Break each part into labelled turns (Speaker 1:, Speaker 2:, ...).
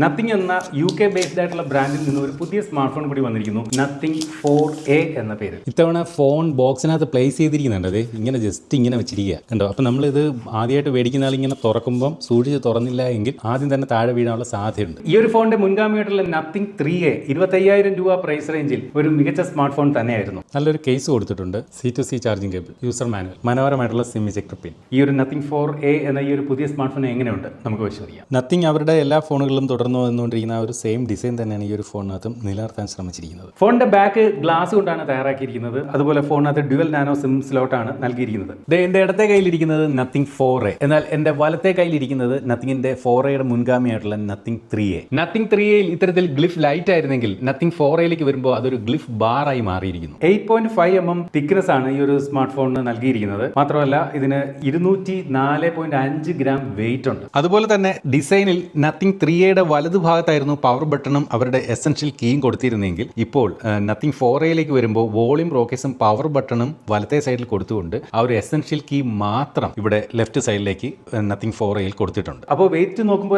Speaker 1: Nothing എന്ന UK based ആയിട്ടുള്ള ബ്രാൻഡിൽ നിന്ന് ഒരു പുതിയ സ്മാർട്ട് ഫോൺ കൂടി വന്നിരിക്കുന്നു. നത്തിങ് 4A എന്ന പേര്.
Speaker 2: ഇത്തവണ ഫോൺ ബോക്സിനകത്ത് പ്ലേസ് ചെയ്തിരിക്കുന്നുണ്ട്. അത് ഇങ്ങനെ ജസ്റ്റ് ഇങ്ങനെ വെച്ചിരിക്കുക കണ്ടോ. അപ്പം നമ്മളിത് ആദ്യമായിട്ട് മേടിക്കുന്ന ആൾ ഇങ്ങനെ തുറക്കുമ്പം സൂക്ഷിച്ച് തുറന്നില്ല എങ്കിൽ ആദ്യം തന്നെ താഴെ വീഴാനുള്ള സാധ്യതയുണ്ട്.
Speaker 1: ഈ ഒരു ഫോണിന്റെ മുൻഗാമിയായിട്ടുള്ള നത്തിങ് 3A 25,000 രൂപ പ്രൈസ് റേഞ്ചിൽ ഒരു മികച്ച സ്മാർട്ട് ഫോൺ തന്നെയായിരുന്നു.
Speaker 2: നല്ലൊരു കേസ് കൊടുത്തിട്ടുണ്ട്. C2C charging cable, user manual, മനോഹരമായിട്ടുള്ള സിം ഇജക്ടർ പിൻ.
Speaker 1: ഈ ഒരു നത്തിങ് 4A എന്ന ഈ ഒരു പുതിയ സ്മാർട്ട് ഫോൺ എങ്ങനെയുണ്ട് നമുക്ക് പരിശോധിക്കാം.
Speaker 2: നത്തിങ് അവരുടെ എല്ലാ ഫോണുകളിലും തുടർന്നു വന്നുകൊണ്ടിരിക്കുന്ന ആ ഒരു സെയിം ഡിസൈൻ തന്നെയാണ് ഈ ഒരു ഫോണിനകത്തും നിലനിർത്താൻ ശ്രമിച്ചിരിക്കുന്നത്.
Speaker 1: ഫോണിന്റെ ബാക്ക് ഗ്ലാസ് കൊണ്ടാണ് തയ്യാറാക്കിയിരിക്കുന്നത്. അതുപോലെ ഫോണിനകത്ത് ഡ്യുവൽ നാനോ സിം സ്ലോട്ടാണ് നൽകിയിരിക്കുന്നത്. എന്റെ ഇടത്തെ കയ്യിലിരിക്കുന്നത് നത്തിങ് 4A, എന്നാൽ എന്റെ വലത്തെ കയ്യിലിരിക്കുന്നത് നത്തിങ്ങിന്റെ 4Aയുടെ മുൻഗാമിയായിട്ടുള്ള നത്തിങ് 3A. നത്തിങ് 3Aയിൽ ഇത്തരത്തിൽ ഗ്ലിഫ് ലൈറ്റ് ആയിരുന്നെങ്കിൽ നത്തിങ് 4Aയിലേക്ക് വരുമ്പോൾ അതൊരു ഗ്ലിഫ് ബാർ ആയി മാറിയിരിക്കുന്നു. 8.5 mm തിക്നെസ് ആണ് ഈ ഒരു സ്മാർട്ട് ഫോണിന് നൽകിയിരിക്കുന്നത്. മാത്രമല്ല ഇതിന് 204.5 ഗ്രാം വെയിറ്റ് ഉണ്ട്.
Speaker 2: അതുപോലെ തന്നെ ഡിസൈനിൽ നത്തിങ് 3Aയുടെ വലതു ഭാഗത്തായിരുന്നു പവർ ബട്ടണും അവരുടെ എസെൻഷ്യൽ കീയും കൊടുത്തിരുന്നെങ്കിൽ ഇപ്പോൾ നത്തിങ് 4Aയിലേക്ക് വരുമ്പോൾ വോളിയം റോക്കേഴ്സും പവർ ബട്ടണും വലത്തെ സൈഡിൽ കൊടുത്തുകൊണ്ട് ആ ഒരു എസെൻഷ്യൽ കീ മാത്രം ഇവിടെ ലെഫ്റ്റ് സൈഡിലേക്ക് നത്തിങ് 4Aയിൽ കൊടുത്തിട്ടുണ്ട്.
Speaker 1: അപ്പോൾ വെയിറ്റ് നോക്കുമ്പോൾ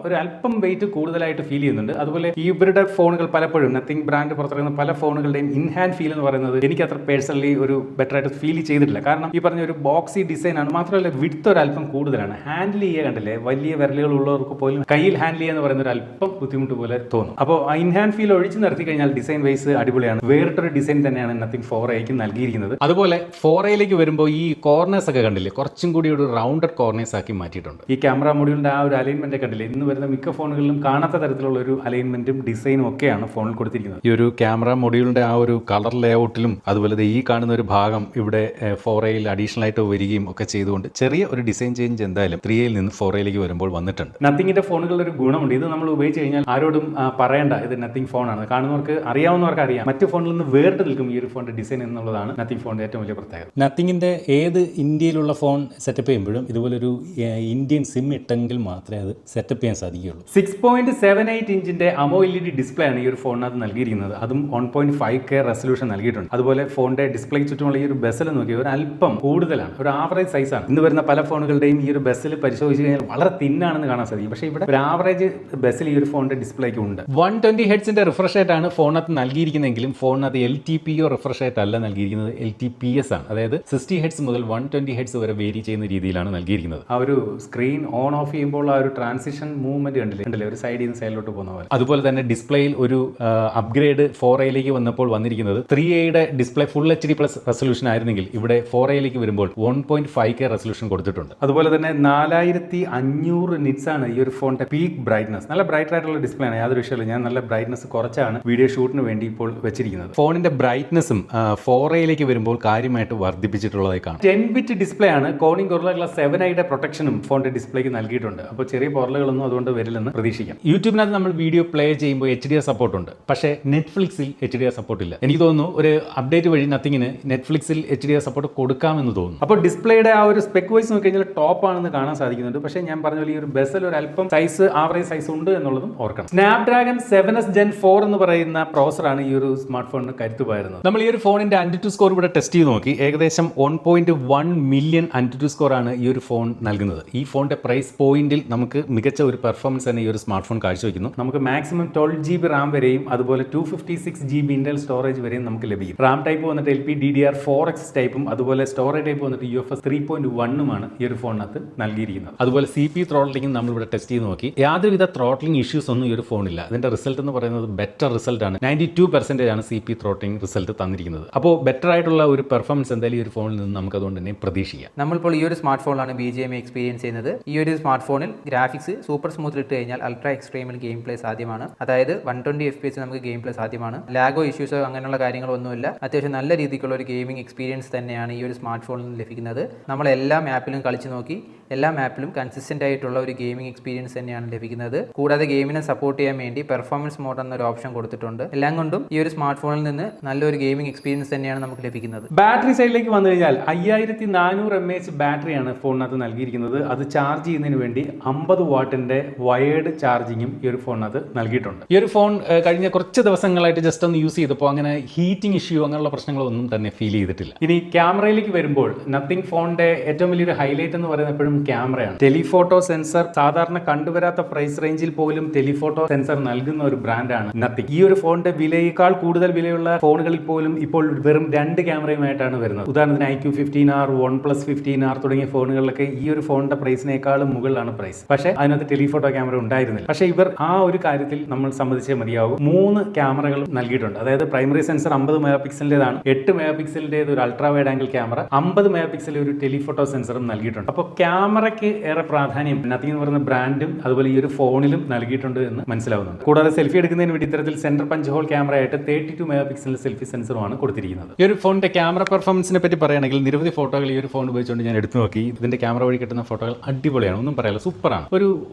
Speaker 1: ഒരു അല്പം വെയിറ്റ് കൂടുതലായിട്ട് ഫീൽ ചെയ്യുന്നുണ്ട്. അതുപോലെ ഇവരുടെ ഫോണുകൾ പലപ്പോഴും നത്തിങ് ബ്രാൻഡ് പുറത്തിറങ്ങുന്ന പല ഫോണുകളുടെയും ഇൻ ഹാൻഡ് ഫീൽ എന്ന് പറയുന്നത് എനിക്ക് അത്ര പേഴ്സണലി ഒരു ബെറ്റർ ആയിട്ട് ഫീൽ ചെയ്തിട്ടില്ല. കാരണം ഈ പറഞ്ഞ ഒരു ബോക്സി ഡിസൈൻ ആണ്. മാത്രമല്ല വിഡ്ത്ത് ഒരു അല്പം കൂടുതലാണ്. ഹാൻഡിൽ ചെയ്യുക കണ്ടില്ലേ, വലിയ വിരലുകൾ ഉള്ളവർക്ക് പോലും കയ്യിൽ ഹാൻഡിൽ ചെയ്യുക എന്ന് പറയുന്ന ഒരു അല്പം ബുദ്ധിമുട്ട് പോലെ തോന്നും. അപ്പോൾ ഇൻ ഹാൻഡ് ഫീൽ ഒഴിച്ചു നിർത്തി കഴിഞ്ഞാൽ ഡിസൈൻ വൈസ് അടിപൊളിയാണ്. വേറിട്ടൊരു ഡിസൈൻ തന്നെയാണ് നത്തിങ് 4Aക്ക് നൽകിയിരിക്കുന്നത്.
Speaker 2: അതുപോലെ 4Aയിലേക്ക് വരുമ്പോൾ ഈ കോർണേഴ്സ് ഒക്കെ കണ്ടില്ലേ, കുറച്ചും കൂടി ഒരു റൗണ്ടഡ് കോർണേഴ്സ് ആക്കി മാറ്റിയിട്ടുണ്ട്.
Speaker 1: ഈ ക്യാമറ മൊഡ്യൂളിന്റെ ആ ഒരു അലൈൻമെന്റ് കണ്ടില്ലേ, ഇന്ന് വരുന്ന മിക്ക ഫോണുകളിലും കാണാത്ത തരത്തിലുള്ള ഒരു അലൈൻമെന്റും ഡിസൈനും ഒക്കെയാണ് ഫോണിൽ കൊടുത്തിരിക്കുന്നത്.
Speaker 2: ഈ ഒരു ക്യാമറ മൊഡ്യൂളിന്റെ ആ ഒരു കളർ ലേഔട്ടിലും അതുപോലെ ഈ കാണുന്ന ഒരു ഭാഗം ഇവിടെ 4Aയിൽ അഡീഷണൽ ആയിട്ട് വരികയും ഒക്കെ ചെയ്തുകൊണ്ട് ചെറിയ ഒരു ഡിസൈൻ ചേഞ്ച് എന്തായാലും 3Aയിൽ നിന്ന് 4Aയിലേക്ക് വരുമ്പോൾ വന്നിട്ടുണ്ട്.
Speaker 1: നത്തിങ്ങിന്റെ ഫോണുകളുടെ ഒരു ഗുണമുണ്ട്. ഇത് നമ്മൾ ഉപയോഗിച്ച് കഴിഞ്ഞാൽ ആരോടും പറയേണ്ട ഇത് നത്തിങ് ഫോണാണ്. കാണുന്നവർക്ക് അറിയാവുന്നവർക്ക് അറിയാം. മറ്റു ഫോണിൽ നിന്ന് വേറിട്ട് നിൽക്കും ഈ ഒരു ഫോണിന്റെ ഡിസൈൻ എന്നുള്ളതാണ് നത്തിങ് ഫോണിന്റെ ഏറ്റവും വലിയ പ്രത്യേകത.
Speaker 2: നത്തിങ്ങിന്റെ ഏത് ഇന്ത്യയിലുള്ള ഫോൺ സെറ്റപ്പ് ചെയ്യുമ്പോഴും ഇതുപോലൊരു ഇന്ത്യൻ സിം ഇട്ടെങ്കിൽ മാത്രമേ അത് സെറ്റപ്പ് ചെയ്യാൻ സാധിക്കുകയുള്ളൂ.
Speaker 1: 6.78 ഇഞ്ചിന്റെ AMOLED ഡിസ്പ്ലേ ആണ് ഈ ഒരു ഫോണിനകത്ത് നൽകിയിരിക്കുന്നത്. അതും 1.5K റെസൊല്യൂഷൻ നൽകിയിട്ടുണ്ട്. അതുപോലെ ഫോണിന്റെ ഡിസ്പ്ലേ ചുറ്റുമുള്ള ഈ ഒരു ബെസൽ നോക്കിയാൽ ഒരു അല്പം കൂടുതലാണ്, ഒരു ആവറേജ് സൈസാണ്. ഇന്ന് വരുന്ന പല ഫോണുകളുടെയും ഈ ഒരു ബെസൽ പരിശോധിച്ച് കഴിഞ്ഞാൽ വളരെ തിന്നാണെന്ന് കാണാൻ സാധിക്കും. പക്ഷേ ഇവിടെ ഒരു ആവറേജ് ബെസൽ ഈ ഒരു ഫോണിന്റെ ഡിസ്പ്ലേക്ക് ഉണ്ട്.
Speaker 2: 120 ഹെഡ്സിന്റെ റിഫ്രഷ് റേറ്റ് ആണ് ഫോണിനകത്ത് നൽകിയിരിക്കുന്നതെങ്കിലും ഫോണിനകത്ത് LTPO റിഫ്രഷ് റേറ്റ് അല്ല നൽകിയിരിക്കുന്നത്, LTPS ആണ്. അതായത് 60 ഹെഡ്സ് മുതൽ 120 ഹെഡ്സ് വരെ വേരി ചെയ്യുന്ന രീതിയിലാണ് നൽകിയിരിക്കുന്നത്.
Speaker 1: ആ ഒരു സ്ക്രീൻ ഓൺ ഓഫ് ചെയ്യുമ്പോൾ ആ ഒരു ട്രാൻസിഷൻ മൂവ്മെന്റ് കണ്ടില്ലേ, ഒരു സൈഡിൽ നിന്ന് സൈഡിലോട്ട് പോകുന്ന പോലെ.
Speaker 2: അതുപോലെ തന്നെ ഡിസ്പ്ലേയിൽ ഒരു അപ്ഗ്രേഡ് 4Aയിലേക്ക് വന്നപ്പോൾ വന്നിരിക്കുന്നത് 3Aയുടെ ഡിസ്പ്ലേ ഫുൾ HD+ റെസൊല്യൂഷൻ ആയിരുന്നെങ്കിൽ ഇവിടെ 4Aയിലേക്ക് വരുമ്പോൾ 1.5K റെസൊല്യൂഷൻ കൊടുത്തിട്ടുണ്ട്.
Speaker 1: അതുപോലെ തന്നെ 4500 നിറ്റ്സ് ആണ് ഈ ഒരു ഫോണിന്റെ പീക്ക് ബ്രൈറ്റ്നസ്. നല്ല ബ്രൈറ്റ് ആയിട്ടുള്ള ഡിസ്പ്ലേ ആണ്, യാതൊരു വിഷയമില്ല. ഞാൻ നല്ല ബ്രൈറ്റ്നസ് കുറച്ചാണ് വീഡിയോ ഷൂട്ടിന് വേണ്ടി ഇപ്പോൾ വെച്ചിരിക്കുന്നത്.
Speaker 2: ഫോണിന്റെ ബ്രൈറ്റ്നസും 4Aയിലേക്ക് വരുമ്പോൾ കാര്യമായിട്ട് വർദ്ധിപ്പിച്ചിട്ടുള്ളതായി കാണാം.
Speaker 1: 10 ബിറ്റ് ഡിസ്പ്ലേ ആണ്. കോണിംഗ് ഗൊറില്ല ഗ്ലാസ് 7i പ്രൊട്ടക്ഷനും ഫോണിന്റെ ഡിസ്പ്ലേക്ക് നൽകിയിട്ടുണ്ട്. അപ്പോൾ ചെറിയ പോറലുകളൊന്നും അതുകൊണ്ട് വരില്ലെന്ന് പ്രതീക്ഷിക്കാം.
Speaker 2: യൂട്യൂബിനകത്ത് നമ്മൾ വീഡിയോ പ്ലേ ചെയ്യുമ്പോൾ HDR സപ്പോർട്ട് ഉണ്ട്, പക്ഷേ നെറ്റ്ഫ്ലിക്സിൽ HDR സപ്പോർട്ട് ഇല്ല. എനിക്ക് തോന്നുന്നു ഒരു അപ്ഡേറ്റ് വഴി നത്തിങ്ങിന് നെറ്റ്ഫ്ലിക്സിൽ HDR സപ്പോർട്ട് കൊടുക്കാമെന്ന് തോന്നുന്നു.
Speaker 1: അപ്പോൾ ഡിസ്പ്ലേയുടെ ആ ഒരു സ്പെക് വൈസ് നോക്കി കഴിഞ്ഞാൽ ടോപ്പ് ആണെന്ന് കാണാൻ സാധിക്കുന്നുണ്ട്. പക്ഷേ ഞാൻ പറഞ്ഞ പോലെ ഈ ഒരു ബെസൽ ഒരു അല്പം സൈസ് ആവറേജ് സൈസ് ഉണ്ട് എന്നുള്ളതും ഓർക്കണം. സ്നാപ്ഡ്രാഗൺ 7s Gen 4 എന്ന് പറയുന്ന പ്രോസറാണ് ഈ ഒരു സ്മാർട്ട് ഫോണിന് കരുത്തു പകരുന്നത്.
Speaker 2: നമ്മൾ ഈ ഒരു ഫോണിന്റെ AnTuTu സ്കോർ ഇവിടെ ടെസ്റ്റ് ചെയ്ത് നോക്കി. ഏകദേശം 1.1 മില്യൺ AnTuTu സ്കോർ ആണ് ഈ ഒരു ഫോൺ നൽകുന്നത്. ഈ ഫോണിന്റെ പ്രൈസ് പോയിന്റിൽ നമുക്ക് മികച്ച ഒരു പെർഫോമൻസ് തന്നെ ഈ ഒരു സ്മാർട്ട് ഫോൺ കാഴ്ചവെക്കുന്നു.
Speaker 1: നമുക്ക് മാക്സിമം 12GB റാം വരെയും അതുപോലെ 256GB ഇന്റർണൽ സ്റ്റോറേജ് വരെയും നമുക്ക് ലഭിക്കും. റാം ടൈപ്പ് വന്നിട്ട് LPDDR4X ടൈപ്പും അതുപോലെ സ്റ്റോറേജ് ടൈപ്പ് വന്നിട്ട് UFS 3.1 ഈ ഒരു ഫോണിനകത്ത് നൽകിയിരിക്കുന്നത്.
Speaker 2: അതുപോലെ CPU ത്രോട്ട്ലിംഗും നമ്മൾ ഇവിടെ ടെസ്റ്റ് ചെയ്ത് നോക്കി. യാതൊരുവിധ ത്രോട്ട്ലിംഗ് ഇഷ്യൂസ് ഒന്നും ഈ ഒരു ഫോണില്ല. ഇതിന്റെ റിസൾട്ട് എന്ന് പറയുന്നത് ബെറ്റർ റിസൾട്ട് ആണ്. 92% ആണ് CPU ത്രോട്ട്ലിംഗ് റിസൾട്ട് തന്നിരിക്കുന്നത്. അപ്പോൾ ബെറ്റർ ആയിട്ടുള്ള ഒരു പെർഫോമൻസ് എന്തായാലും ഈ ഒരു ഫോണിൽ നിന്ന് നമുക്ക് അതുകൊണ്ട് തന്നെ പ്രതീക്ഷിക്കാം.
Speaker 3: നമ്മളിപ്പോൾ ഈ ഒരു സ്മാർട്ട് ഫോണിലാണ് BGMI എക്സ്പീരിയൻസ് ചെയ്യുന്നത്. ഈ ഒരു സ്മാർട്ട് ഫോണിൽ ഗ്രാഫിക്സ് സൂപ്പർ സ്മൂത്തിൽ ഇട്ട് കഴിഞ്ഞാൽ അൾട്രാ എക്സ്ട്രീമിൽ ഗെയിം പ്ലേ സാധ്യമാണ്. അതായത് 120 FPS നമുക്ക് ഗെയിം പ്ലേ സാധ്യമാണ്. ലാഗോ ഇഷ്യൂസോ അങ്ങനെയുള്ള കാര്യങ്ങളൊന്നുമില്ല. അത്യാവശ്യം നല്ല രീതിക്കുള്ള ഒരു ഗെയിമിംഗ് എക്സ്പീരിയൻസ് തന്നെയാണ് ഈ ഒരു സ്മാർട്ട് ഫോണിൽ നിന്ന് ലഭിക്കുന്നത്. നമ്മൾ എല്ലാ ആപ്പിലും കളിച്ച് നോക്കി, എല്ലാ ആപ്പിലും കൺസിസ്റ്റന്റ് ആയിട്ടുള്ള ഒരു ഗെയിമിംഗ് എക്സ്പീരിയൻസ് തന്നെയാണ് ലഭിക്കുന്നത്. കൂടാതെ ഗെയിമിനെ സപ്പോർട്ട് ചെയ്യാൻ വേണ്ടി പെർഫോമൻസ് മോഡ് എന്നൊരു ഓപ്ഷൻ കൊടുത്തിട്ടുണ്ട്. എല്ലാം കൊണ്ടും ഈ ഒരു സ്മാർട്ട് ഫോണിൽ നിന്ന് നല്ലൊരു ഗെയിമിംഗ് എക്സ്പീരിയൻസ് തന്നെയാണ് നമുക്ക് ലഭിക്കുന്നത്.
Speaker 1: ബാറ്ററി സൈഡിലേക്ക് വന്നു കഴിഞ്ഞാൽ 5400 mAh ബാറ്ററിയാണ് ഫോണിനകത്ത് നൽകിയിരിക്കുന്നത്. അത് ചാർജ് ചെയ്യുന്നതിന് വേണ്ടി 50 വാട്ടിന്റെ വയേർഡ് ചാർജിങ്ങും ഈ ഒരു ഫോണിനകത്ത് നൽകിയിട്ടുണ്ട്.
Speaker 2: ഈ ഒരു ഫോൺ കഴിഞ്ഞ കുറച്ച് ദിവസങ്ങളായിട്ട് ജസ്റ്റ് ഒന്ന് യൂസ് ചെയ്തപ്പോൾ അങ്ങനെ ഹീറ്റിംഗ് ഇഷ്യൂ അങ്ങനെയുള്ള പ്രശ്നങ്ങളൊന്നും തന്നെ ഫീൽ ചെയ്തിട്ടില്ല.
Speaker 1: ഇനി ക്യാമറയിലേക്ക് വരുമ്പോൾ നത്തിങ് ഫോണിന്റെ ഏറ്റവും വലിയൊരു ഹൈലൈറ്റ് എന്ന് പറയുന്നത് എപ്പോഴും ക്യാമറയാണ്. ടെലിഫോട്ടോ സെൻസർ സാധാരണ കണ്ടുവരാത്ത പ്രൈസ് റേഞ്ചിൽ പോലും ടെലിഫോട്ടോ സെൻസർ നൽകുന്ന ഒരു ബ്രാൻഡാണ് നത്തിങ്. ഈ ഒരു ഫോണിന്റെ വിലയേക്കാൾ കൂടുതൽ വിലയുള്ള ഫോണുകളിൽ പോലും ഇപ്പോൾ വെറും 2 ക്യാമറയുമായിട്ടാണ് വരുന്നത്. ഉദാഹരണത്തിന് iQ15R, OnePlus 15R തുടങ്ങിയ ഫോണുകളിലൊക്കെ ഈ ഒരു ഫോണിന്റെ പ്രൈസിനേക്കാളും മുകളിലാണ് പ്രൈസ്. പക്ഷേ അതിനകത്ത് ടെലിഫോട്ടോ ക്യാമറ ഉണ്ടായിരുന്നില്ല. പക്ഷേ ഇവർ ആ ഒരു കാര്യത്തിൽ നമ്മൾ സമ്മതിച്ചേ മതിയാവും. 3 ക്യാമറകൾ നൽകിയിട്ടുണ്ട്. അതായത് പ്രൈമറി സെൻസർ 50 മെഗാ പിക്സലിന്റേതാണ്, 8 മെഗാ പിക്സലിന്റേത് ഒരു ultra wide angle camera, 50 mega pixel ഒരു ടെലിഫോട്ടോ സെൻസറും നൽകിയിട്ടുണ്ട്. അപ്പോൾ ക്യാമറയ്ക്ക് ഏറെ പ്രാധാന്യം നത്തിങ് എന്ന് പറയുന്ന ബ്രാൻഡും അതുപോലെ ഈ ഒരു ഫോണിലും നൽകിയിട്ടുണ്ട് എന്ന് മനസ്സിലാവുന്നുണ്ട്. കൂടാതെ സെൽഫി എടുക്കുന്നതിന് വേണ്ടി ഇത്തരത്തിൽ സെന്റർ പഞ്ച് ഹോൾ ക്യാമറ ആയിട്ട് 32 മെഗാ പിക്സൽ സെൽഫി സെൻസറുമാണ് കൊടുത്തിരിക്കുന്നത്.
Speaker 2: ഈ ഒരു ഫോണിന്റെ ക്യാമറ പെർഫോമൻസിനെ പറ്റി പറയുകയാണെങ്കിൽ നിരവധി ഫോട്ടോകൾ ഈ ഒരു ഫോൺ ഉപയോഗിച്ചുകൊണ്ട് ഞാൻ എടുത്തു നോക്കി. ഇതിന്റെ ക്യാമറ വഴി കിട്ടുന്ന ഫോട്ടോകൾ അടിപൊളിയാണ്, ഒന്നും പറയാനില്ല, സൂപ്പറാണ്. ഒരു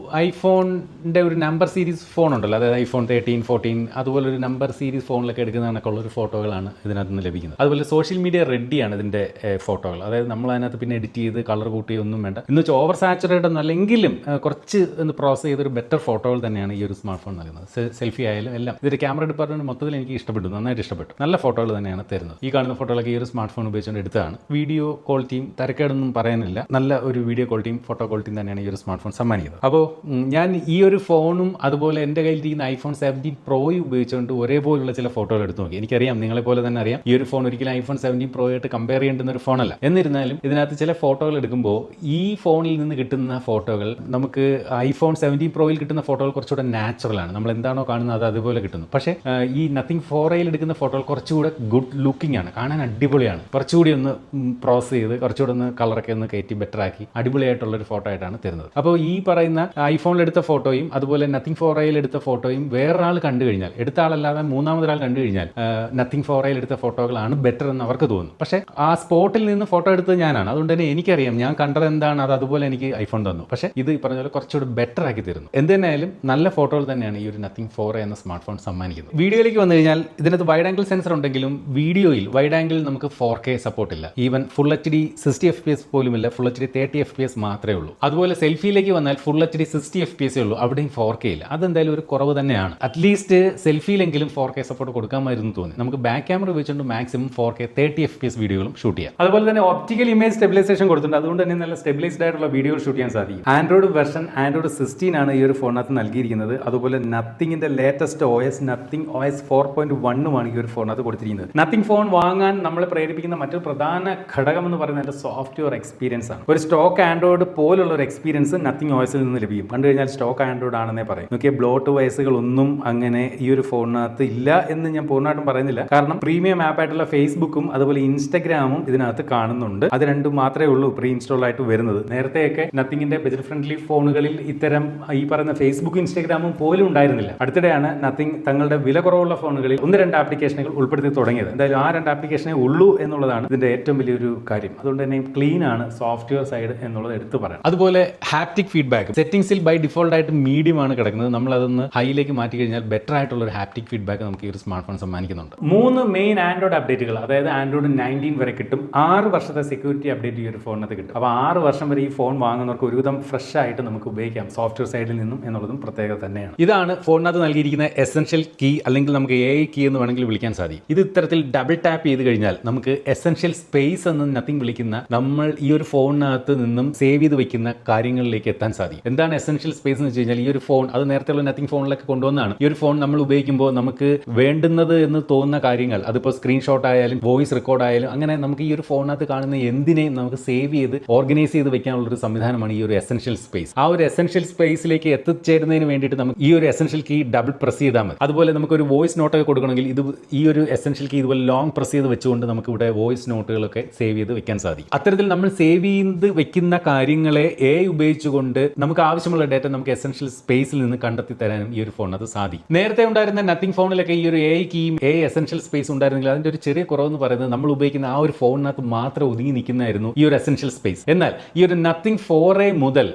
Speaker 2: ഐഫോണിന്റെ ഒരു നമ്പർ സീരീസ് ഫോൺ ഉണ്ടല്ലോ, അതായത് iPhone 13, 14 അതുപോലെ ഒരു നമ്പർ സീരീസ് ഫോണിലൊക്കെ എടുക്കുന്ന കണക്കുള്ള ഒരു ഫോട്ടോകളാണ് ഇതിനകത്ത് നിന്ന് ലഭിക്കുന്നത്. അതുപോലെ സോഷ്യൽ മീഡിയ റെഡിയാണ് ഇതിന്റെ ഫോട്ടോകൾ. അതായത് നമ്മൾ അതിനകത്ത് പിന്നെ എഡിറ്റ് ചെയ്ത് കളർ കൂട്ടി ഒന്നും വേണ്ട. ഇന്ന് വെച്ചാൽ ഓവർ സാച്ചുറേറ്റ് ഒന്നും അല്ലെങ്കിലും കുറച്ച് ഒന്ന് പ്രോസസ് ചെയ്തൊരു ബെറ്റർ ഫോട്ടോകൾ തന്നെയാണ് ഈ ഒരു സ്മാർട്ട് ഫോൺ നൽകുന്നത്. സെൽഫി ആയാലും എല്ലാം ഇതിന്റെ ക്യാമറ ഡിപ്പാർട്ട്മെന്റ് മൊത്തത്തിൽ എനിക്ക് ഇഷ്ടപ്പെട്ടു, നന്നായിട്ട് ഇഷ്ടപ്പെട്ടു. നല്ല ഫോട്ടോകൾ തന്നെയാണ് തരുന്നത്. ഈ കാണുന്ന ഫോട്ടോകളൊക്കെ ഈ ഒരു സ്മാർട്ട് ഫോൺ ഉപയോഗിച്ചുകൊണ്ട് എടുത്തതാണ്. വീഡിയോ ക്വാളിറ്റിയും തരക്കേടൊന്നും പറയാനില്ല, നല്ല ഒരു വീഡിയോ ക്വാളിറ്റിയും ഫോട്ടോ ക്വാളിറ്റിയും തന്നെയാണ് ഈ ഒരു സ്മാർട്ട് ഫോൺ സമ്മാനിക്കുന്നത്. അപ്പോൾ ഞാൻ ഈ ഒരു ഫോണും അതുപോലെ എൻ്റെ കയ്യിലിരിക്കുന്ന iPhone 17 Pro ഉപയോഗിച്ചുകൊണ്ട് ഒരേപോലുള്ള ചില ഫോട്ടോകൾ എടുത്തു നോക്കി. എനിക്കറിയാം, നിങ്ങളെ പോലെ തന്നെ അറിയാം, ഈ ഒരു ഫോൺ ഒരിക്കലും iPhone 17 Pro ആയിട്ട് കമ്പയർ ചെയ്യേണ്ടുന്ന ഒരു ഫോണല്ല. എന്നിരുന്നാലും ഇതിനകത്ത് ചില ഫോട്ടോകൾ എടുക്കുമ്പോൾ ഈ ഫോണിൽ നിന്ന് കിട്ടുന്ന ഫോട്ടോകൾ നമുക്ക് iPhone 17 Proയിൽ കിട്ടുന്ന ഫോട്ടോകൾ കുറച്ചുകൂടെ നാച്ചുറലാണ്. നമ്മൾ എന്താണോ കാണുന്നത് അത് അതുപോലെ കിട്ടുന്നു. പക്ഷേ ഈ നത്തിങ് 4Aയിൽ എടുക്കുന്ന ഫോട്ടോകൾ കുറച്ചുകൂടെ ഗുഡ് ലുക്കിംഗ് ആണ്, കാണാൻ അടിപൊളിയാണ്. കുറച്ചുകൂടി ഒന്ന് പ്രോസസ് ചെയ്ത് കുറച്ചുകൂടെ ഒന്ന് കളറൊക്കെ ഒന്ന് കയറ്റി ബെറ്റർ ആക്കി അടിപൊളിയായിട്ടുള്ളൊരു ഫോട്ടോ ആയിട്ടാണ് തരുന്നത്. അപ്പോൾ ഈ പറയുന്ന ഐഫോണിൽ എടുത്ത ഫോട്ടോയും അതുപോലെ നത്തിങ് 4Aയിൽ എടുത്ത ഫോട്ടോയും വേറൊരാൾ കണ്ടു കഴിഞ്ഞാൽ, എടുത്ത ആളല്ലാതെ മൂന്നാമതൊരാൾ കണ്ടു കഴിഞ്ഞാൽ നത്തിങ് 4Aയിൽ എടുത്ത ഫോട്ടോകളാണ് ബെറ്റർ എന്ന് അവർക്ക് തോന്നുന്നു. പക്ഷേ ആ സ്പോട്ടിൽ നിന്ന് ഫോട്ടോ എടുത്തത് ഞാനാണ്, അതുകൊണ്ട് തന്നെ എനിക്കറിയാം ഞാൻ കണ്ടത് എന്താണ്, അത് അതുപോലെ എനിക്ക് ഐഫോൺ തന്നു. പക്ഷേ ഇത് പറഞ്ഞ പോലെ കുറച്ചുകൂടി ബെറ്റർ ആക്കി തരുന്നു. എന്തെന്നായാലും നല്ല ഫോട്ടോകൾ തന്നെയാണ് ഈ ഒരു നത്തിങ് 4A എന്ന സ്മാർട്ട് ഫോൺ സമ്മാനിക്കുന്നത്. വീഡിയോയിലേക്ക് വന്നു കഴിഞ്ഞാൽ ഇതിനകത്ത് വൈഡ് ആംഗിൾ സെൻസർ ഉണ്ടെങ്കിലും വീഡിയോയിൽ വൈഡ് ആംഗിൾ നമുക്ക് 4K സപ്പോർട്ട് ഇല്ല. ഈവൻ ഫുൾ HD 60 FPS പോലുമില്ല, ഫുൾ HD 30 FPS മാത്രമേ ഉള്ളൂ. അതുപോലെ സെൽഫിയിലേക്ക് വന്നാൽ ഫുൾ HD 60 FPS ഉള്ളൂ, അവിടെയും 4K ഇല്ല. അതെന്തായാലും ഒരു കുറവ് തന്നെയാണ്. അറ്റ്ലീസ്റ്റ് സെൽഫിയിലെങ്കിലും 4K സപ്പോർട്ട് കൊടുക്കാമായിരുന്നു തോന്നി. നമുക്ക് ബാക്ക് ക്യാമറ ഉപയോഗിച്ചുകൊണ്ട് മാക്സിമം 4K 30 FPS വീഡിയോകളും ഷൂട്ട് ചെയ്യാം.
Speaker 1: അതുപോലെ തന്നെ ഒപ്റ്റിക്കൽ ഇമേജ് സ്റ്റെബിലൈസേഷൻ കൊടുത്തിട്ടുണ്ട്, അതുകൊണ്ട് തന്നെ നല്ല സ്റ്റെബിലൈസ്ഡ് ആയിട്ടുള്ള വീഡിയോകൾ ഷൂട്ട് ചെയ്യാൻ സാധിക്കും. ആൻഡ്രോയിഡ് വെർഷൻ ആൻഡ്രോയിഡ് 16 ആണ് ഈ ഒരു ഫോണിനകത്ത് നൽകിയിരിക്കുന്നത്. അതുപോലെ നത്തിങ്ങിന്റെ ലേറ്റസ്റ്റ് OS നത്തിങ് OS 4.1 ഈ ഒരു ഫോണിനകത്ത് കൊടുത്തിരിക്കുന്നത്. നത്തിങ് ഫോൺ വാങ്ങാൻ നമ്മളെ പ്രേരിപ്പിക്കുന്ന മറ്റൊരു പ്രധാന ഘടകം എന്ന് പറയുന്നത് സോഫ്റ്റ്വെയർ എക്സ്പീരിയൻസ് ആണ്. ഒരു സ്റ്റോക്ക് ആൻഡ്രോയിഡ് പോലുള്ള ഒരു എക്സ്പീരിയൻസ് നത്തിങ് OSൽ നിന്ന് ലഭിക്കും. കണ്ടു കഴിഞ്ഞാൽ സ്റ്റോക്ക് ആൻഡ്രോയിഡ് ആണെന്നേ പറയും. നോക്കിയ ബ്ലോട്ട് വയസ്സുകളൊന്നും അങ്ങനെ ഈ ഒരു ഫോണിനകത്ത് ഇല്ല എന്ന് ഞാൻ പൂർണ്ണമായിട്ടും പറയുന്നില്ല. കാരണം പ്രീമിയം ആപ്പായിട്ടുള്ള ഫേസ്ബുക്കും അതുപോലെ ഇൻസ്റ്റഗ്രാമും ഇതിനകത്ത് കാണുന്നുണ്ട്. അത് രണ്ടും മാത്രമേ ഉള്ളൂ പ്രീ ഇൻസ്റ്റാൾ ആയിട്ട് വരുന്നത്. നേരത്തെയൊക്കെ നത്തിങ്ങിന്റെ ബജറ്റ് ഫ്രണ്ട്ലി ഫോണുകളിൽ ഇത്തരം ഈ പറയുന്ന ഫേസ്ബുക്കും ഇൻസ്റ്റഗ്രാമും പോലും ഉണ്ടായിരുന്നില്ല. അടുത്തിടെയാണ് നത്തിങ് തങ്ങളുടെ വില കുറവുള്ള ഫോണുകളിൽ 1-2 ആപ്ലിക്കേഷനുകൾ ഉൾപ്പെടുത്തി തുടങ്ങിയത്. എന്തായാലും ആ 2 ആപ്ലിക്കേഷനേ ഉള്ളൂ എന്നുള്ളതാണ് ഇതിന്റെ ഏറ്റവും വലിയൊരു കാര്യം. അതുകൊണ്ട് തന്നെ ക്ലീൻ ആണ് സോഫ്റ്റ്വെയർ സൈഡ് എന്നുള്ളത് എടുത്തു പറയാം.
Speaker 2: അതുപോലെ ഹാപ്റ്റിക് ഫീഡ്ബാക്ക് സെറ്റിംഗ്സിൽ ബൈ ഡിഫോൾട്ട് ആയിട്ട് മീഡിയം ആണ് കിടക്കുന്നത്. നമ്മൾ അതൊന്ന് ഹൈയിലേക്ക് മാറ്റി കഴിഞ്ഞാൽ ബെറ്റർ ആയിട്ടുള്ള ഒരു ഹാപ്റ്റിക് ഫീഡ്ബാക്ക് നമുക്ക് ഈ ഒരു സ്മാർട്ട് ഫോൺ സമ്മാനിക്കുന്നുണ്ട്.
Speaker 1: 3 മെയിൻ ആൻഡ്രോയിഡ് അപ്ഡേറ്റുകൾ, അതായത് ആൻഡ്രോയിഡ് 19 വരെ കിട്ടും. 6 വർഷത്തെ സെക്യൂരിറ്റി അപ്ഡേറ്റ് ഈ ഒരു ഫോണിനകത്ത് കിട്ടും. അപ്പോൾ 6 വർഷം വരെ ഈ ഫോൺ വാങ്ങുന്നവർക്ക് ഒരുവിധം ഫ്രഷ് ആയിട്ട് നമുക്ക് ഉപയോഗിക്കാം സോഫ്റ്റ്വെയർ സൈഡിൽ നിന്നും എന്നുള്ളതും പ്രത്യേകത തന്നെയാണ്.
Speaker 2: ഇതാണ് ഫോണിനകത്ത് നൽകിയിരിക്കുന്ന എസെൻഷ്യൽ കീ, അല്ലെങ്കിൽ നമുക്ക് AI കീ എന്ന് വേണമെങ്കിൽ വിളിക്കാൻ സാധിക്കും. ഇത് ഇത്തരത്തിൽ ഡബിൾ ടാപ്പ് ചെയ്ത് കഴിഞ്ഞാൽ നമുക്ക് എസെൻഷ്യൽ സ്പേസ് എന്ന് നത്തിങ് വിളിക്കുന്ന നമ്മൾ ഈ ഒരു ഫോണിനകത്ത് നിന്നും സേവ് ചെയ്ത് വെക്കുന്ന കാര്യങ്ങളിലേക്ക് എത്താൻ സാധിക്കും. എന്താണ് എസെൻഷ്യൽ സ്പേസ് എന്ന് വെച്ച് കഴിഞ്ഞാൽ, ഈ ഒരു ഫോൺ അത് നേരത്തെയുള്ള നത്തിങ് ഫോണിലൊക്കെ കൊണ്ടുവന്നാണ്. ഈ ഒരു ഫോൺ നമ്മൾ ഉപയോഗിക്കുമ്പോൾ നമുക്ക് വേണ്ടുന്നത് എന്ന് തോന്നുന്ന കാര്യങ്ങൾ, അതിപ്പോൾ സ്ക്രീൻഷോട്ട് ആയാലും വോയിസ് റെക്കോർഡ് ആയാലും അങ്ങനെ നമുക്ക് ഈ ഒരു ഫോണിനകത്ത് കാണുന്ന എന്തിനേയും നമുക്ക് സേവ് ചെയ്ത് ഓർഗനൈസ് ചെയ്ത് വെക്കാനുള്ള ഒരു സംവിധാനമാണ് ഈ ഒരു എസെൻഷ്യൽ സ്പേസ്. ആ ഒരു എസെൻഷ്യൽ സ്പേസിലേക്ക് എത്തിച്ചേരുന്നതിന് വേണ്ടിയിട്ട് നമുക്ക് ഈ ഒരു എസെൻഷ്യൽ കീ ഡബിൾ പ്രസ് ചെയ്താൽ മതി. അതുപോലെ നമുക്കൊരു വോയിസ് നോട്ടൊക്കെ കൊടുക്കണമെങ്കിൽ ഇത് ഈ ഒരു എസെൻഷ്യൽ കീ ഇതുപോലെ ലോങ് പ്രസ് ചെയ്ത് വെച്ചുകൊണ്ട് നമുക്ക് ഇവിടെ വോയിസ് നോട്ടുകളൊക്കെ സേവ് ചെയ്ത് വെക്കാൻ സാധിക്കും. അത്തരത്തിൽ നമ്മൾ സേവ് ചെയ്ത് വെക്കുന്ന കാര്യങ്ങളെ AI ഉപയോഗിച്ചുകൊണ്ട് നമുക്ക് ആവശ്യമുള്ള ഡേറ്റ നമുക്ക് എസെൻഷ്യൽ സ്പേസിൽ നിന്ന് കണ്ടെത്തി തരാനും ഈ ഒരു ഫോണിനകത്ത് സാധിക്കും. നേരത്തെ ഉണ്ടായിരുന്ന നത്തിങ് ഫോണിലൊക്കെ ഈ ഒരു AI കീയും AI എസെൻഷ്യൽ സ്പേസ് ഉണ്ടായിരുന്നെങ്കിൽ അതിന്റെ ഒരു ചെറിയ കുറവെന്ന് പറയുന്നത് നമ്മൾ ഉപയോഗിക്കുന്ന ആ ഒരു ഫോണിനകത്ത് മാത്രം ഒതുങ്ങി നിൽക്കുന്നതായിരുന്നു ഈ ഒരു എസെൻഷ്യൽ സ്പേസ്. എന്നാൽ ഈ ഒരു നത്തിങ് 4A മുതൽ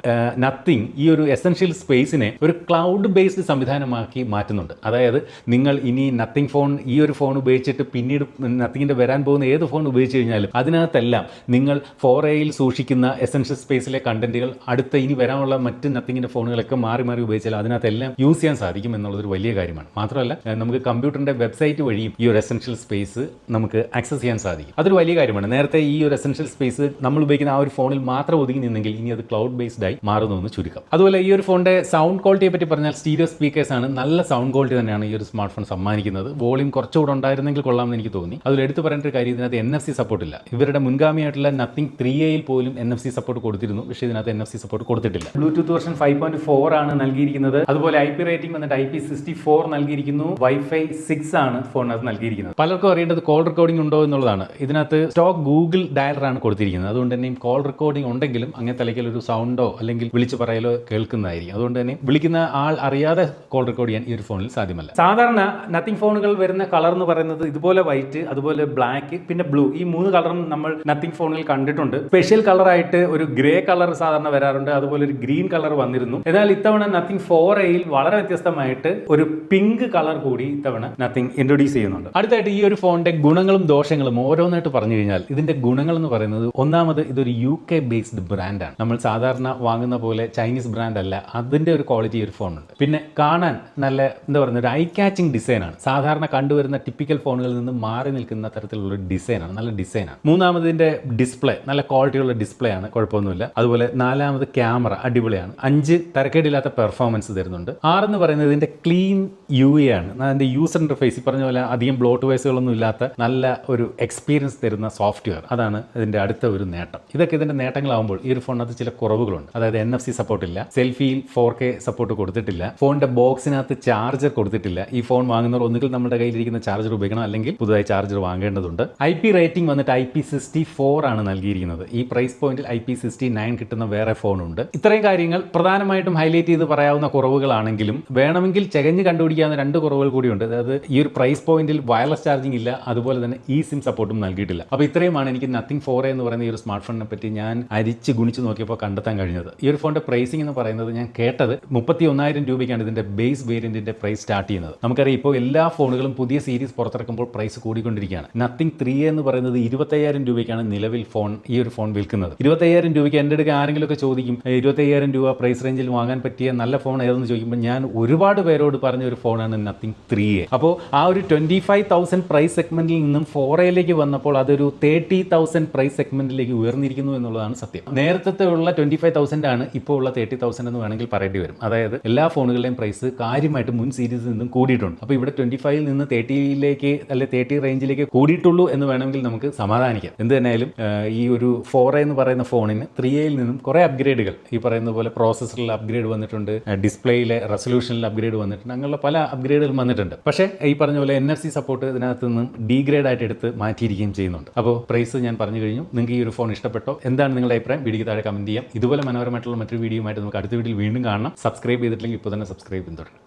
Speaker 2: നത്തിങ് ഈ ഒരു എസെൻഷ്യൽ സ്പേസിനെ ഒരു ക്ലൗഡ് ബേസ്ഡ് സംവിധാനമാക്കി മാറ്റുന്നുണ്ട്. അതായത് നിങ്ങൾ ഇനി നത്തിങ് ഫോൺ ഈ ഒരു ഫോൺ ഉപയോഗിച്ചിട്ട് പിന്നീട് നത്തിങ്ങിന്റെ വരാൻ പോകുന്ന ഏത് ഫോൺ ഉപയോഗിച്ച് കഴിഞ്ഞാലും അതിനകത്തെല്ലാം നിങ്ങൾ 4Aയിൽ സൂക്ഷിക്കുന്ന എസെൻഷ്യൽ സ്പേസിലെ കണ്ടന്റുകൾ അടുത്ത ഇനി വരാനുള്ള മറ്റ് നത്തിങ്ങിന്റെ ഫോണുകളൊക്കെ മാറി മാറി ഉപയോഗിച്ചാൽ അതിനകത്തെല്ലാം യൂസ് ചെയ്യാൻ സാധിക്കും എന്നുള്ളതൊരു വലിയ കാര്യമാണ്. മാത്രമല്ല നമുക്ക് കമ്പ്യൂട്ടറിന്റെ വെബ്സൈറ്റ് വഴിയും ഈ ഒരു എസെൻഷ്യൽ സ്പേസ് നമുക്ക് ആക്സസ് ചെയ്യാൻ സാധിക്കും. അതൊരു വലിയ കാര്യമാണ്. നേരത്തെ ഈ ഒരു എസെൻഷ്യൽ സ്പേസ് നമ്മൾ ഉപയോഗിക്കുന്ന ആ ഒരു ഫോണിൽ മാത്രം ഒതുങ്ങി നിന്നെങ്കിൽ ഇനി അത് ക്ലൗഡ് ബേസ്ഡ് ആയി മാറുന്നു എന്ന് ചുരുക്കം. അതുപോലെ ഈ ഒരു ഫോണിന്റെ സൗണ്ട് ക്വാളിറ്റിയെ പറ്റി പറഞ്ഞാൽ സ്റ്റീരിയോ സ്പീക്കേഴ്സ് ആണ്, നല്ല സൗണ്ട് ക്വാളിറ്റി തന്നെയാണ് ഈ ഒരു സ്മാർട്ട് ഫോൺ സമ്മാനിക്കുന്നത്. വോളിയം കുറച്ചുകൂടെ ഉണ്ടായിരുന്നെങ്കിൽ കൊള്ളാമെന്ന് എനിക്ക് തോന്നി. അതിൽ എടുത്തു പറയേണ്ട ഒരു കാര്യം, ഇതിനകത്ത് NFC സപ്പോർട്ട് ഇല്ല. ഇവരുടെ മുൻഗാമിയായിട്ടുള്ള നത്തിങ് 3Aയിൽ പോലും NFC സപ്പോർട്ട് കൊടുത്തിരുന്നു, പക്ഷേ ഇതിനകത്ത് NFC സപ്പോർട്ട് കൊടുത്തിട്ടില്ല.
Speaker 1: ബ്ലൂടൂത്ത് വെർഷൻ 5.4 ആണ് നൽകിയിരിക്കുന്നത്. അതുപോലെ IP റേറ്റിംഗ് വന്നിട്ട് IP64 നൽകിയിരിക്കുന്നു. Wi-Fi 6 ആണ് ഫോണിനകത്ത് നൽകിയിരിക്കുന്നത്.
Speaker 2: പലർക്കും അറിയേണ്ടത് കോൾ റെക്കോർഡിംഗ് ഉണ്ടോ എന്നുള്ളതാണ്. ഇതിനകത്ത് സ്റ്റോക്ക് ഗൂഗിൾ ഡയലറാണ് കൊടുത്തിരിക്കുന്നത്. അതുകൊണ്ട് തന്നെ കോൾ റെക്കോർഡിംഗ് ഉണ്ടെങ്കിലും അങ്ങനെ തലയ്ക്കൽ ഒരു സൗണ്ടോ അല്ലെങ്കിൽ വിളിച്ചു പറയലോ കേൾക്കുന്നതായിരിക്കും. അതുകൊണ്ട് തന്നെ വിളിക്കുന്ന ആൾ അറിയാതെ കോൾ റെക്കോർഡ് ചെയ്യാൻ ഈ ഒരു ഫോണിൽ സാധ്യമല്ല.
Speaker 1: സാധാരണ നത്തിങ് ഫോണുകൾ വരുന്ന കളർ എന്ന് പറയുന്നത് ഇതുപോലെ വൈറ്റ്, അതുപോലെ ബ്ലാക്ക്, പിന്നെ ബ്ലൂ, ഈ 3 കളറും നമ്മൾ നത്തിങ് ഫോണുകൾ കണ്ടിട്ടുണ്ട്. സ്പെഷ്യൽ കളറായിട്ട് ഒരു ഗ്രേ കളർ സാധാരണ വരാറുണ്ട്, അതുപോലെ ഒരു ഗ്രീൻ കളർ വന്നിരുന്നു. എന്നാൽ ഇത്തവണ നത്തിങ് 4Aയിൽ വളരെ വ്യത്യസ്തമായിട്ട് ഒരു പിങ്ക് കളർ കൂടി ഇത്തവണ നത്തിങ് ഇൻട്രൊഡ്യൂസ് ചെയ്യുന്നുണ്ട്.
Speaker 2: അടുത്തായിട്ട് ഈ ഒരു ഫോണിന്റെ ഗുണങ്ങളും ദോഷങ്ങളും ഓരോന്നായിട്ട് പറഞ്ഞു കഴിഞ്ഞാൽ, ഇതിന്റെ ഗുണങ്ങൾ എന്ന് പറയുന്നത്, ഒന്നാമത് ഇതൊരു UK ബേസ്ഡ് ബ്രാൻഡാണ്. നമ്മൾ സാധാരണ വാങ്ങുന്ന പോലെ ചൈനീസ് ബ്രാൻഡ് അല്ല, അതിന്റെ ഒരു ക്വാളിറ്റി ഒരു ഫോണുണ്ട്. പിന്നെ കാണാൻ നല്ല എന്താ പറയുക, ഒരു ഐ കാച്ചിങ് ഡിസൈനാണ്. സാധാരണ കണ്ടുവരുന്ന ടിപ്പിക്കൽ ഫോണുകളിൽ നിന്ന് മാറി നിൽക്കുന്ന തരത്തിലുള്ള ഒരു ഡിസൈനാണ്, നല്ല ഡിസൈനാണ്. മൂന്നാമതിന്റെ ഡിസ്പ്ലേ നല്ല ക്വാളിറ്റിയുള്ള ഡിസ്പ്ലേ ആണ്, കുഴപ്പമൊന്നുമില്ല. അതുപോലെ നാലാമത് ക്യാമറ അടിപൊളിയാണ്. 5 തരക്കേടില്ലാത്ത പെർഫോമൻസ് തരുന്നുണ്ട്. 6 എന്ന് പറയുന്നത് ഇതിന്റെ ക്ലീൻ UI ആണ്. അതിന്റെ യൂസർ ഇന്റർഫേസ് ഈ പറഞ്ഞ പോലെ അധികം ബ്ലോട്ട് വൈസുകളൊന്നും ഇല്ലാത്ത നല്ല ഒരു എക്സ്പീരിയൻസ് തരുന്ന സോഫ്റ്റ്വെയർ, അതാണ് ഇതിന്റെ അടുത്ത ഒരു നേട്ടം. ഇതൊക്കെ ഇതിന്റെ നേട്ടങ്ങളാകുമ്പോൾ ഈ ഒരു ഫോണിനകത്ത് ചില കുറവുകളുണ്ട്. അതായത് NFC സപ്പോർട്ട് ഇല്ല, സെൽഫിയിൽ 4K സപ്പോർട്ട് കൊടുത്തിട്ടില്ല, ഫോണിന്റെ ബോക്സിനകത്ത് ചാർജർ കൊടുത്തിട്ടില്ല. ഈ ഫോൺ വാങ്ങുന്നവർ ഒന്നുകിൽ നമ്മുടെ കയ്യിലിരിക്കുന്ന ചാർജർ ഉപയോഗിക്കണം, അല്ലെങ്കിൽ പുതുതായി ചാർജർ വാങ്ങേണ്ടതുണ്ട്. IP റേറ്റിംഗ് വന്നിട്ട് IP64 ആണ് നൽകിയിരിക്കുന്നത്. ഈ പ്രൈസ് പോയിന്റിൽ IP69 കിട്ടുന്ന വേറെ ഫോണുണ്ട്. ഇത്രയും കാര്യങ്ങൾ പ്രധാനമായിട്ടും ഹൈലൈറ്റ് ചെയ്ത് പറയാവുന്ന കുറവുകളാണെങ്കിലും വേണമെങ്കിൽ ചകഞ്ഞ് കണ്ടുപിടിക്കാവുന്ന 2 കുറവുകൾ കൂടിയുണ്ട്. അതായത് ഈ ഒരു പ്രൈസ് പോയിന്റിൽ വയർലെസ് ചാർജിംഗ് ഇല്ല, അതുപോലെ തന്നെ eSIM സപ്പോർട്ടും നൽകിയിട്ടില്ല. അപ്പോൾ ഇത്രയുമാണ് എനിക്ക് നത്തിങ് 4A എന്ന് പറയുന്ന ഈ ഒരു സ്മാർട്ട് ഫോണിനെ പറ്റി ഞാൻ അരിച്ച് ഗുണിച്ച് നോക്കിയപ്പോൾ കണ്ടെത്താൻ കഴിഞ്ഞത്. ഈ ഒരു ഫോണിന്റെ പ്രൈസിംഗ് എന്ന് പറയുന്നത് ഞാൻ കേട്ടത് 31,000 രൂപയ്ക്കാണ് ഇതിന്റെ ബേസ് വേരിയന്റിന്റെ പ്രൈസ് സ്റ്റാർട്ട് ചെയ്യുന്നത്. നമുക്കറിയാം ഇപ്പോൾ എല്ലാ ഫോണുകളും പുതിയ സീരീസ് പുറത്തിറക്കുമ്പോൾ പ്രൈസ് കൂടിക്കൊണ്ടിരിക്കുകയാണ്. നത്തിങ് 3A എന്ന് പറയുന്നത് 25,000 രൂപയ്ക്കാണ് നിലവിൽ ഈ ഒരു ഫോൺ വിൽക്കുന്നത്. 25,000 രൂപയ്ക്ക് എൻ്റെ അടുത്ത് ആരെങ്കിലുമൊക്കെ ചോദിക്കും, 25,000 രൂപ പ്രൈസ് റേഞ്ചിൽ വാങ്ങാൻ പറ്റിയ നല്ല ഫോൺ ഏതെന്ന് ചോദിക്കുമ്പോൾ ഞാൻ ഒരുപാട് പേരോട് പറഞ്ഞ ഒരു ഫോണാണ് നത്തിങ് 3A. അപ്പോൾ ആ ഒരു 25,000 പ്രൈസ് സെഗ്മെന്റിൽ നിന്നും 4Aയിലേക്ക് വന്നപ്പോൾ അതൊരു 30,000 പ്രൈസ് സെഗ്മെന്റിലേക്ക് ഉയർന്നിരിക്കുന്നു എന്നുള്ളതാണ് സത്യം. നേരത്തെ ഉള്ള 25,000 ആണ് ഇപ്പോൾ ഉള്ള 30,000 എന്ന് വേണമെങ്കിൽ പറയേണ്ടി വരും. അതായത് എല്ലാ ഫോണുകളുടെയും പ്രൈസ് കാര്യമായിട്ട് മുൻ സീരീസിൽ നിന്നും കൂടിയിട്ടുണ്ട്. അപ്പോൾ ഇവിടെ 25 നിന്ന് 30യിലേക്ക് അല്ലെ 30 റേഞ്ചിലേക്ക് കൂടിയിട്ടുള്ളൂ എന്ന് വേണമെങ്കിൽ നമുക്ക് സമാധാനിക്കാം. എന്ത് തന്നെയായാലും ഈ ഒരു 4A എന്ന് പറയുന്ന ഫോണിന് 3Aയിൽ നിന്നും കുറേ അപ്ഗ്രേഡുകൾ, ഈ പറയുന്ന പോലെ പ്രോസസ്സറിൽ അപ്ഗ്രേഡ് വന്നിട്ടുണ്ട്, ഡിസ്പ്ലേയിലെ റെസൊല്യൂഷനിൽ അപ്ഗ്രേഡ് വന്നിട്ടുണ്ട്, അങ്ങനെയുള്ള പല അപ്ഗ്രേഡുകൾ വന്നിട്ടുണ്ട്. പക്ഷേ ഈ പറഞ്ഞ പോലെ NFC സപ്പോർട്ട് ഇതിനകത്ത് നിന്നും ഡീഗ്രേഡ് ആയിട്ട് എടുത്ത് മാറ്റിയിരിക്കുകയും ചെയ്യുന്നുണ്ട്. അപ്പോൾ പ്രൈസ് ഞാൻ പറഞ്ഞു കഴിഞ്ഞു. നിങ്ങൾക്ക് ഈ ഒരു ഫോൺ ഇഷ്ടപ്പെട്ടോ? എന്താണ് നിങ്ങളുടെ അഭിപ്രായം? വീഡിയോക്ക് താഴെ കമന്റ് ചെയ്യാം. ഇതുപോലെ മനോഹരമായിട്ടുള്ള മറ്റൊരു വീഡിയോ ആയിട്ട് നമുക്ക് അടുത്ത വീഡിയോയിൽ വീണ്ടും കാണാം. സബ്സ്ക്രൈബ് ചെയ്തിട്ടില്ലെങ്കിൽ ഇപ്പോൾ തന്നെ സബ്സ്ക്രൈബ് ചെയ്ത് തുടങ്ങും.